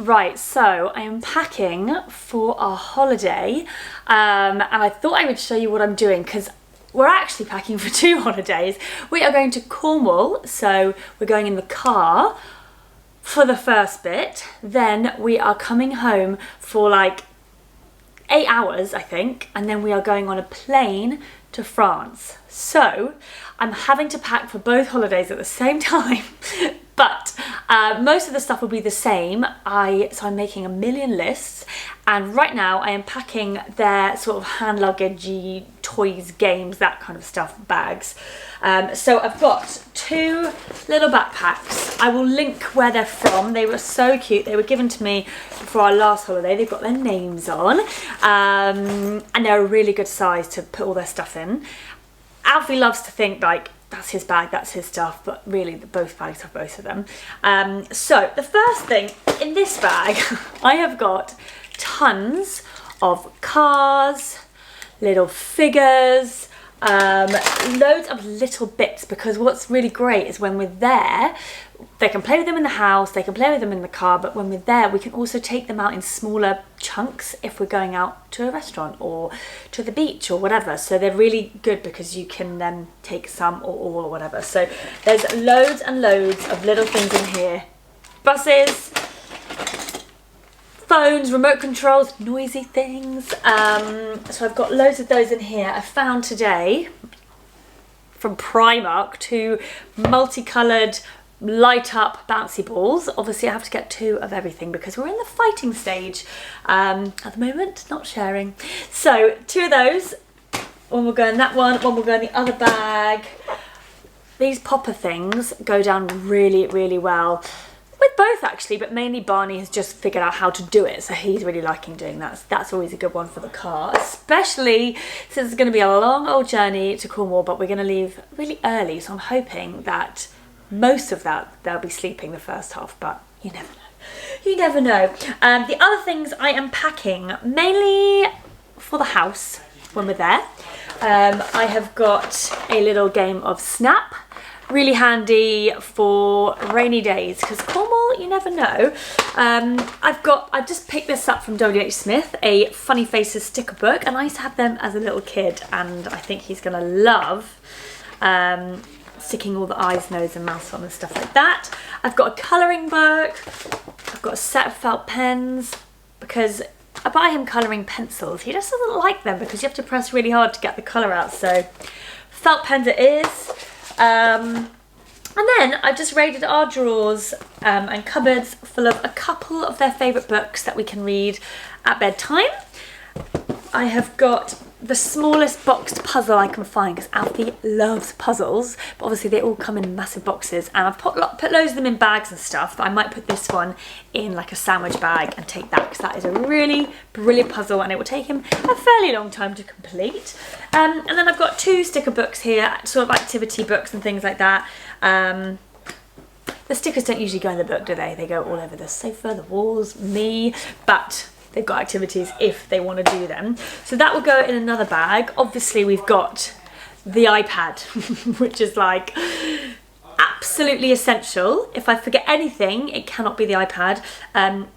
Right, so I am packing for our holiday, and I thought I would show you what I'm doing because we're actually packing for 2 holidays. We are going to Cornwall, so we're going in the car for the first bit. Then we are coming home for like 8 hours, I think, and then we are going on a plane to France. So I'm having to pack for both holidays at the same time. But most of the stuff will be the same. So I'm making a million lists, and right now I am packing their sort of hand luggagey, toys, games, that kind of stuff, bags. So I've got 2 little backpacks. I will link where they're from. They were so cute. They were given to me for our last holiday. They've got their names on, and they're a really good size to put all their stuff in. Alfie loves to think like, that's his bag, that's his stuff, but really both bags have both of them. So the first thing in this bag, I have got tons of cars, little figures, loads of little bits, because what's really great is when we're there, they can play with them in the house, they can play with them in the car, but when we're there we can also take them out in smaller chunks if we're going out to a restaurant or to the beach or whatever. So they're really good because you can then take some or all or whatever. So there's loads and loads of little things in here. Buses, phones, remote controls, noisy things. So I've got loads of those in here. I found today from Primark 2 multicoloured light up bouncy balls. Obviously I have to get 2 of everything because we're in the fighting stage at the moment, not sharing. So 2 of those, one will go in that one will go in the other bag. These popper things go down really, really well with both actually, but mainly Barney has just figured out how to do it, so he's really liking doing that. So that's always a good one for the car, especially since it's going to be a long old journey to Cornwall, but we're going to leave really early, so I'm hoping that most of that they'll be sleeping the first half, but you never know. You never know. The other things I am packing mainly for the house when we're there. I have got a little game of Snap, really handy for rainy days because Cornwall, you never know. I've just picked this up from WH Smith, a Funny Faces sticker book, and I used to have them as a little kid, and I think he's gonna love sticking all the eyes, nose and mouth on and stuff like that. I've got a colouring book, I've got a set of felt pens because I buy him colouring pencils. He just doesn't like them because you have to press really hard to get the colour out, so felt pens it is. And then I've just raided our drawers and cupboards full of a couple of their favourite books that we can read at bedtime. I have got the smallest boxed puzzle I can find because Alfie loves puzzles, but obviously they all come in massive boxes, and I've put loads of them in bags and stuff, but I might put this one in like a sandwich bag and take that because that is a really brilliant puzzle and it will take him a fairly long time to complete. And then I've got 2 sticker books here, sort of activity books and things like that. The stickers don't usually go in the book, do they? They go all over the sofa, the walls, me, but they've got activities if they want to do them. So that will go in another bag. Obviously we've got the iPad, which is like absolutely essential. If I forget anything, it cannot be the iPad.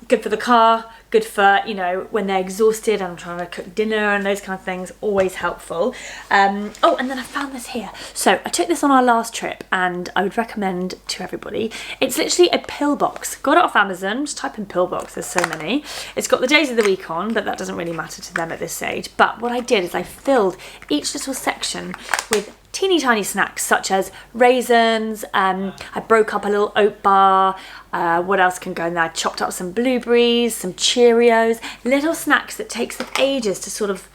Good for the car, good for, you know, when they're exhausted and I'm trying to cook dinner and those kind of things, always helpful. Oh, and then I found this here. So I took this on our last trip and I would recommend to everybody. It's literally a pill box. Got it off Amazon, just type in pill box, there's so many. It's got the days of the week on, but that doesn't really matter to them at this stage. But what I did is I filled each little section with teeny tiny snacks such as raisins. I broke up a little oat bar. What else can go in there? I chopped up some blueberries, some Cheerios, little snacks that takes them ages to sort of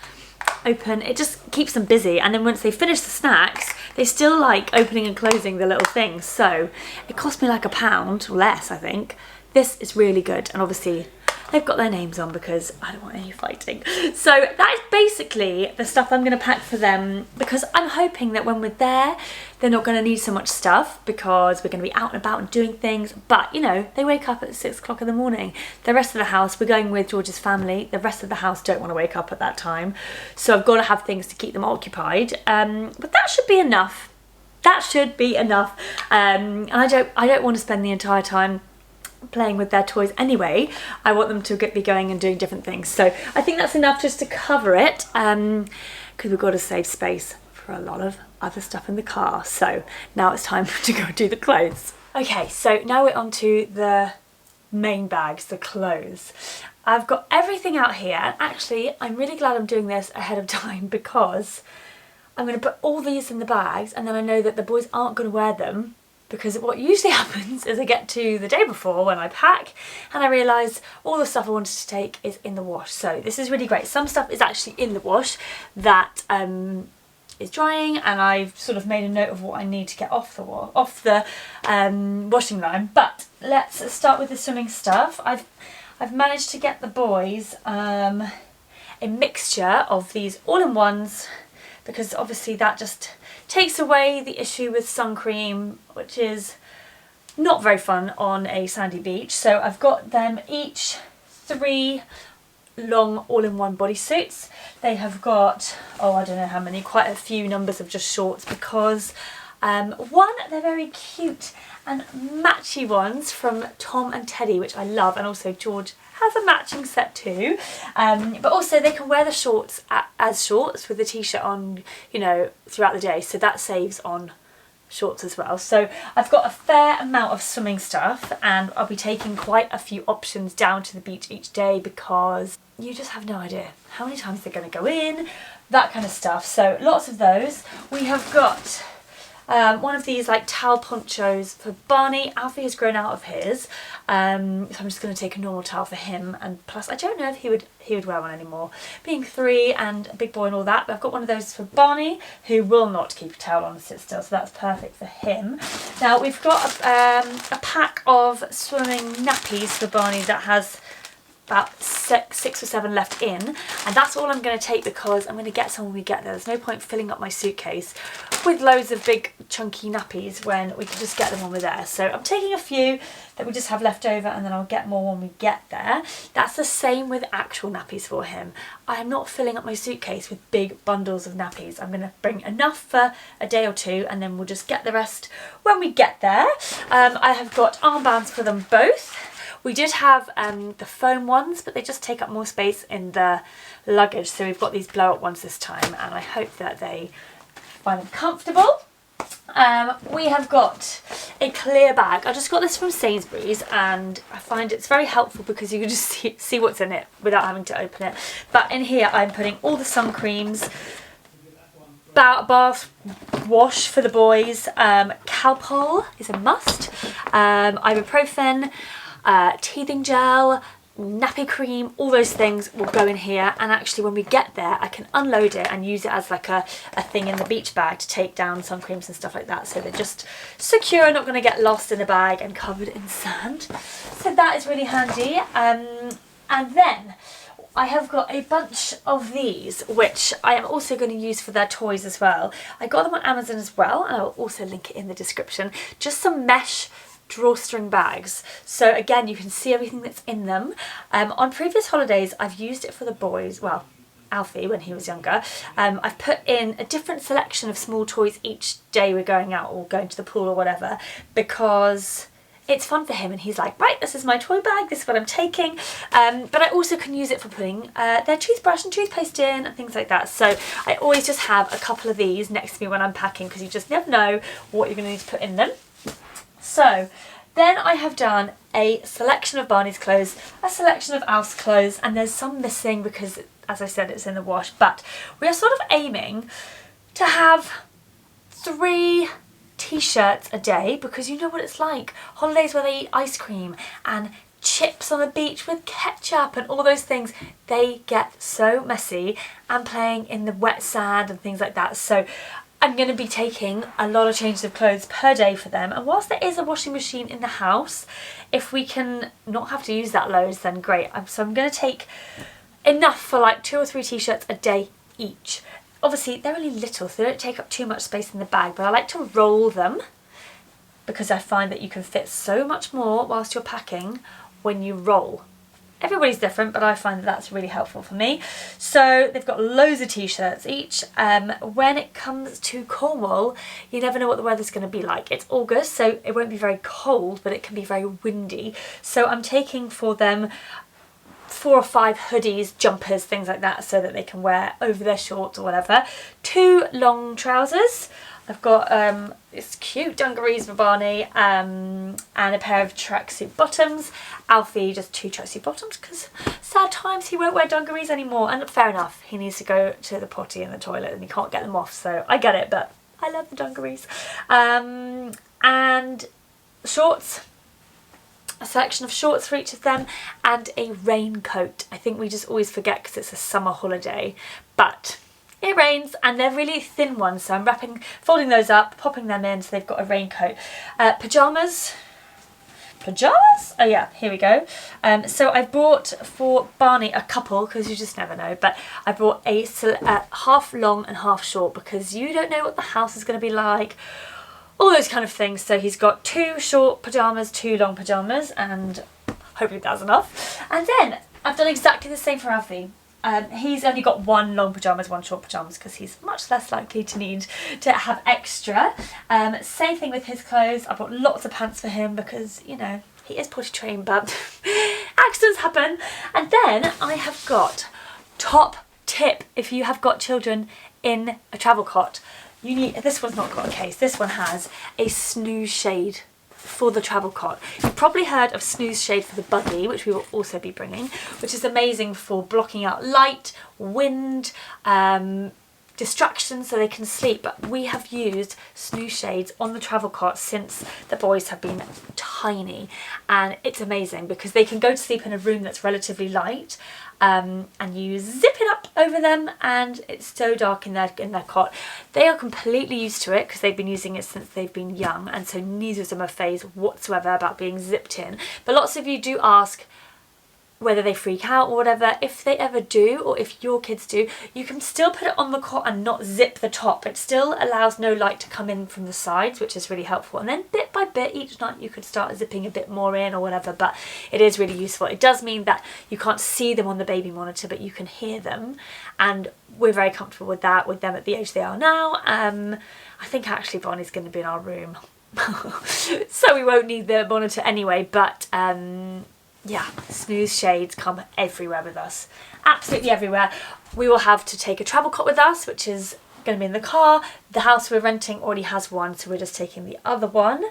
open. It just keeps them busy, and then once they finish the snacks they still like opening and closing the little things. So it cost me like £1 or less, I think. This is really good, and obviously they've got their names on because I don't want any fighting. So that is basically the stuff I'm going to pack for them, because I'm hoping that when we're there they're not going to need so much stuff because we're going to be out and about and doing things. But you know, they wake up at 6 o'clock in the morning. The rest of the house, we're going with George's family, the rest of the house don't want to wake up at that time, so I've got to have things to keep them occupied. But that should be enough. That should be enough. And I don't want to spend the entire time playing with their toys anyway. I want them to be going and doing different things. So I think that's enough just to cover it, because we've got to save space for a lot of other stuff in the car. So now it's time to go do the clothes. Okay, so now we're on to the main bags, the clothes. I've got everything out here, and actually I'm really glad I'm doing this ahead of time, because I'm going to put all these in the bags, and then I know that the boys aren't going to wear them, because what usually happens is I get to the day before when I pack and I realise all the stuff I wanted to take is in the wash. So this is really great. Some stuff is actually in the wash that is drying, and I've sort of made a note of what I need to get off the washing line. But let's start with the swimming stuff. I've managed to get the boys a mixture of these all-in-ones, because obviously that just takes away the issue with sun cream, which is not very fun on a sandy beach. So I've got them each 3 long all-in-one bodysuits. They have got, oh, I don't know how many, quite a few numbers of just shorts, because one, they're very cute and matchy ones from Tom and Teddy, which I love, and also George has a matching set too. But also they can wear the shorts as shorts with the t-shirt on, you know, throughout the day, so that saves on shorts as well. So I've got a fair amount of swimming stuff, and I'll be taking quite a few options down to the beach each day, because you just have no idea how many times they're going to go in, that kind of stuff. So lots of those. We have got one of these like towel ponchos for Barney. Alfie has grown out of his, so I'm just going to take a normal towel for him, and plus I don't know if he would wear one anymore, being 3 and a big boy and all that. But I've got one of those for Barney, who will not keep a towel on and sit still, so that's perfect for him. Now we've got a pack of swimming nappies for Barney that has about 6 or 7 left in, and that's all I'm going to take, because I'm going to get some when we get there. There's no point filling up my suitcase with loads of big chunky nappies when we can just get them when we're there. So I'm taking a few that we just have left over, and then I'll get more when we get there. That's the same with actual nappies for him. I am not filling up my suitcase with big bundles of nappies. I'm going to bring enough for a day or 2, and then we'll just get the rest when we get there. I have got armbands for them both. We did have the foam ones, but they just take up more space in the luggage, so we've got these blow up ones this time, and I hope that they find them comfortable. We have got a clear bag. I just got this from Sainsbury's, and I find it's very helpful because you can just see what's in it without having to open it. But in here I'm putting all the sun creams, bath wash for the boys, Calpol is a must, ibuprofen, teething gel, nappy cream, all those things will go in here. And actually when we get there I can unload it and use it as like a thing in the beach bag to take down sun creams and stuff like that, so they're just secure, not going to get lost in the bag and covered in sand. So that is really handy. And then I have got a bunch of these, which I am also going to use for their toys as well. I got them on Amazon as well, and I'll also link it in the description. Just some mesh drawstring bags, so again you can see everything that's in them. On previous holidays I've used it for the boys, well, Alfie when he was younger. I've put in a different selection of small toys each day we're going out or going to the pool or whatever, because it's fun for him, and he's like, right, this is my toy bag, this is what I'm taking. But I also can use it for putting their toothbrush and toothpaste in and things like that. So I always just have a couple of these next to me when I'm packing, because you just never know what you're going to need to put in them. So then I have done a selection of Barney's clothes, a selection of Alf's clothes, and there's some missing because, as I said, it's in the wash. But we are sort of aiming to have 3 t-shirts a day, because you know what it's like. Holidays where they eat ice cream and chips on the beach with ketchup and all those things, they get so messy, and playing in the wet sand and things like that. So I'm going to be taking a lot of changes of clothes per day for them, and whilst there is a washing machine in the house, if we can not have to use that loads, then great. So I'm going to take enough for like 2 or 3 t-shirts a day each. Obviously they're only little, so they don't take up too much space in the bag, but I like to roll them, because I find that you can fit so much more whilst you're packing when you roll. Everybody's different, but I find that that's really helpful for me. So they've got loads of t-shirts each. When it comes to Cornwall, you never know what the weather's going to be like. It's August, so it won't be very cold, but it can be very windy. So I'm taking for them 4 or 5 hoodies, jumpers, things like that, so that they can wear over their shorts or whatever. 2 long trousers. I've got this cute dungarees for Barney and a pair of tracksuit bottoms. Alfie just 2 tracksuit bottoms because sad times, he won't wear dungarees anymore. And fair enough, he needs to go to the potty and the toilet and he can't get them off, so I get it, but I love the dungarees. And shorts. A selection of shorts for each of them and a raincoat. I think we just always forget because it's a summer holiday, but it rains and they're really thin ones, so I'm folding those up, popping them in so they've got a raincoat. Pyjamas? Oh yeah, here we go. So I brought for Barney a couple, because you just never know, but I brought a half long and half short because you don't know what the house is going to be like, all those kind of things. So he's got 2 short pyjamas, 2 long pyjamas, and hopefully that's enough. And then I've done exactly the same for Alfie. He's only got 1 long pyjamas, 1 short pyjamas, because he's much less likely to need to have extra. Same thing with his clothes. I bought lots of pants for him because, you know, he is potty trained, but accidents happen. And then I have got, top tip, if you have got children in a travel cot, you need, this one's not got a case, this one has a snooze shade for the travel cot. You've probably heard of snooze shade for the buggy, which we will also be bringing, which is amazing for blocking out light, wind, distractions so they can sleep. But we have used snooze shades on the travel cot since the boys have been tiny, and it's amazing because they can go to sleep in a room that's relatively light, and you zip it up over them and it's so dark in their cot. They are completely used to it because they've been using it since they've been young, and so neither of them are phased whatsoever about being zipped in. But lots of you do ask whether they freak out or whatever. If they ever do, or if your kids do, you can still put it on the cot and not zip the top. It still allows no light to come in from the sides, which is really helpful. And then bit by bit each night you could start zipping a bit more in or whatever, but it is really useful. It does mean that you can't see them on the baby monitor, but you can hear them, and we're very comfortable with that with them at the age they are now. I think actually Barney's going to be in our room so we won't need the monitor anyway, but yeah, snooze shades come everywhere with us. Absolutely everywhere. We will have to take a travel cot with us, which is going to be in the car. The house we're renting already has one, so we're just taking the other one.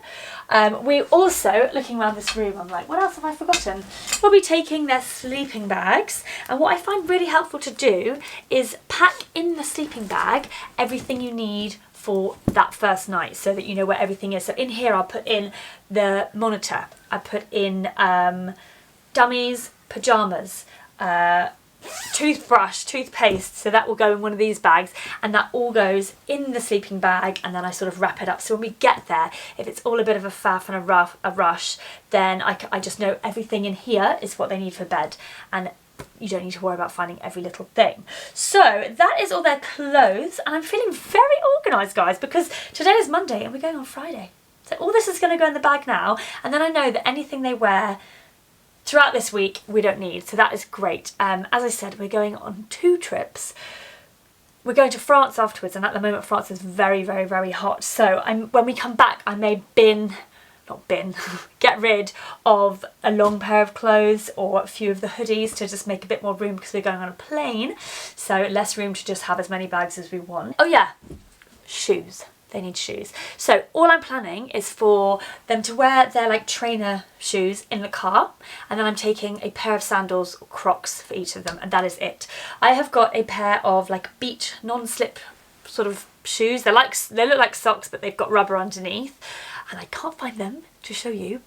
We also, looking around this room, I'm like, what else have I forgotten? We'll be taking their sleeping bags, and what I find really helpful to do is pack in the sleeping bag everything you need for that first night, so that you know where everything is. So in here I'll put in the monitor, I put in dummies, pyjamas, toothbrush, toothpaste, so that will go in one of these bags, and that all goes in the sleeping bag, and then I sort of wrap it up. So when we get there, if it's all a bit of a faff and a rush, then I just know everything in here is what they need for bed, and you don't need to worry about finding every little thing. So that is all their clothes, and I'm feeling very organised, guys, because today is Monday and we're going on Friday. So all this is going to go in the bag now, and then I know that anything they wear throughout this week we don't need, so that is great. As I said, we're going on 2 trips. We're going to France afterwards, and at the moment France is very, very, very hot. So when we come back, I may get rid of a long pair of clothes or a few of the hoodies to just make a bit more room, because we're going on a plane, so less room to just have as many bags as we want. Oh yeah, shoes. They need shoes. So all I'm planning is for them to wear their like trainer shoes in the car, and then I'm taking a pair of sandals or Crocs for each of them, and that is it. I have got a pair of like beach non-slip sort of shoes. They look like socks, but they've got rubber underneath, and I can't find them to show you,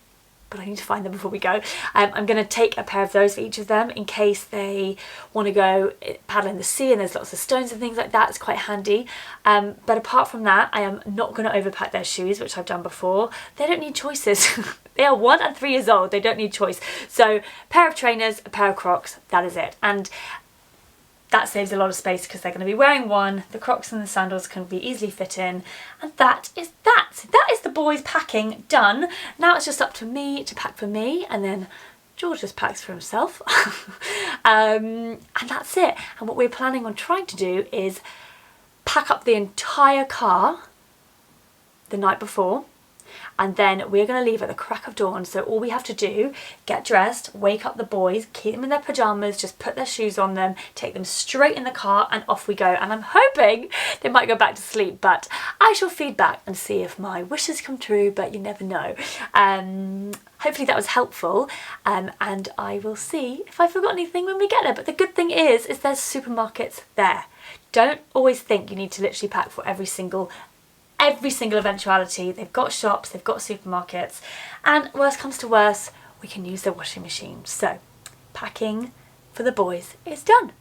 but I need to find them before we go. I'm going to take a pair of those for each of them in case they want to go paddle in the sea and there's lots of stones and things like that. It's quite handy. But apart from that, I am not going to overpack their shoes, which I've done before. They don't need choices. They are 1 and 3 years old. They don't need choice. So a pair of trainers, a pair of Crocs, that is it. And that saves a lot of space because they're going to be wearing one. The Crocs and the sandals can be easily fit in, and that is that. That is the boys' packing done. Now it's just up to me to pack for me, and then George just packs for himself. And that's it. And what we're planning on trying to do is pack up the entire car the night before, and then we're going to leave at the crack of dawn. So all we have to do, get dressed, wake up the boys, keep them in their pyjamas, just put their shoes on them, take them straight in the car, and off we go. And I'm hoping they might go back to sleep, but I shall feed back and see if my wishes come true, but you never know. Hopefully that was helpful, and I will see if I forgot anything when we get there. But the good thing is there's supermarkets there. Don't always think you need to literally pack for every single eventuality. They've got shops, they've got supermarkets, and worst comes to worst, we can use the washing machine. So packing for the boys is done.